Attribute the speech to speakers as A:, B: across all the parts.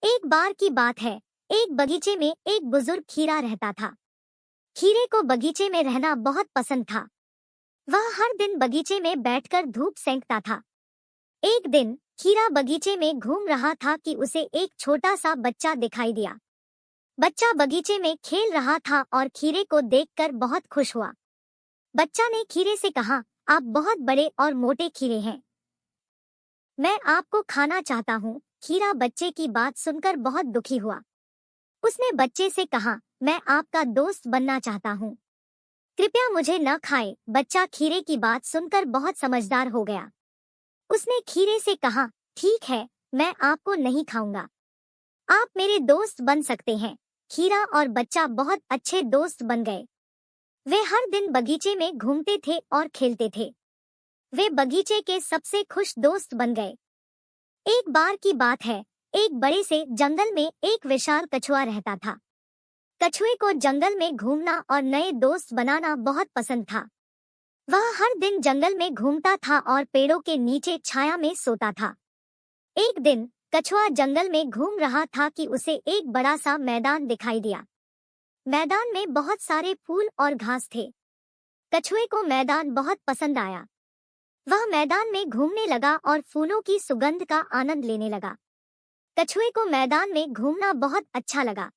A: एक बार की बात है। एक बगीचे में एक बुजुर्ग खीरा रहता था। खीरे को बगीचे में रहना बहुत पसंद था। वह हर दिन बगीचे में बैठकर धूप सेंकता था। एक दिन खीरा बगीचे में घूम रहा था कि उसे एक छोटा सा बच्चा दिखाई दिया। बच्चा बगीचे में खेल रहा था और खीरे को देखकर बहुत खुश हुआ। बच्चा ने खीरे से कहा, आप बहुत बड़े और मोटे खीरे हैं, मैं आपको खाना चाहता हूँ। खीरा बच्चे की बात सुनकर बहुत दुखी हुआ। उसने बच्चे से कहा, मैं आपका दोस्त बनना चाहता हूँ, कृपया मुझे न खाए। बच्चा खीरे की बात सुनकर बहुत समझदार हो गया। उसने खीरे से कहा, ठीक है, मैं आपको नहीं खाऊंगा, आप मेरे दोस्त बन सकते हैं। खीरा और बच्चा बहुत अच्छे दोस्त बन गए। वे हर दिन बगीचे में घूमते थे और खेलते थे। वे बगीचे के सबसे खुश दोस्त बन गए। एक बार की बात है। एक बड़े से जंगल में एक विशाल कछुआ रहता था। कछुए को जंगल में घूमना और नए दोस्त बनाना बहुत पसंद था। वह हर दिन जंगल में घूमता था और पेड़ों के नीचे छाया में सोता था। एक दिन कछुआ जंगल में घूम रहा था कि उसे एक बड़ा सा मैदान दिखाई दिया। मैदान में बहुत सारे फूल और घास थे। कछुए को मैदान बहुत पसंद आया। वह मैदान में घूमने लगा और फूलों की सुगंध का आनंद लेने लगा। कछुए को मैदान में घूमना बहुत अच्छा लगा।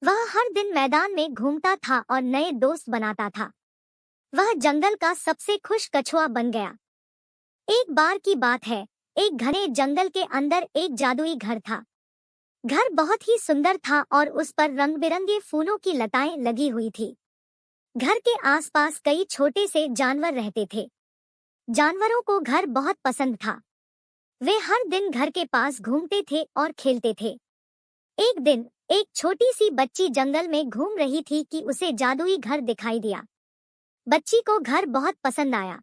A: वह हर दिन मैदान में घूमता था और नए दोस्त बनाता था। वह जंगल का सबसे खुश कछुआ बन गया। एक बार की बात है। एक घने जंगल के अंदर एक जादुई घर था। घर बहुत ही सुंदर था और उस पर रंग बिरंगे फूलों की लताएं लगी हुई थी। घर के आसपास कई छोटे से जानवर रहते थे। जानवरों को घर बहुत पसंद था। वे हर दिन घर के पास घूमते थे और खेलते थे। एक दिन एक छोटी सी बच्ची जंगल में घूम रही थी कि उसे जादुई घर दिखाई दिया। बच्ची को घर बहुत पसंद आया।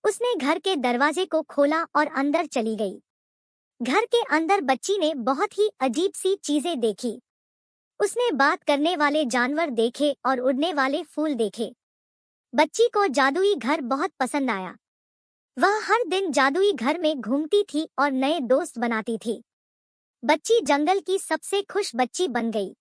A: उसने घर के दरवाजे को खोला और अंदर चली गई। घर के अंदर बच्ची ने बहुत ही अजीब सी चीजें देखी। उसने बात करने वाले जानवर देखे और उड़ने वाले फूल देखे। बच्ची को जादुई घर बहुत पसंद आया। वह हर दिन जादुई घर में घूमती थी और नए दोस्त बनाती थी। बच्ची जंगल की सबसे खुश बच्ची बन गई।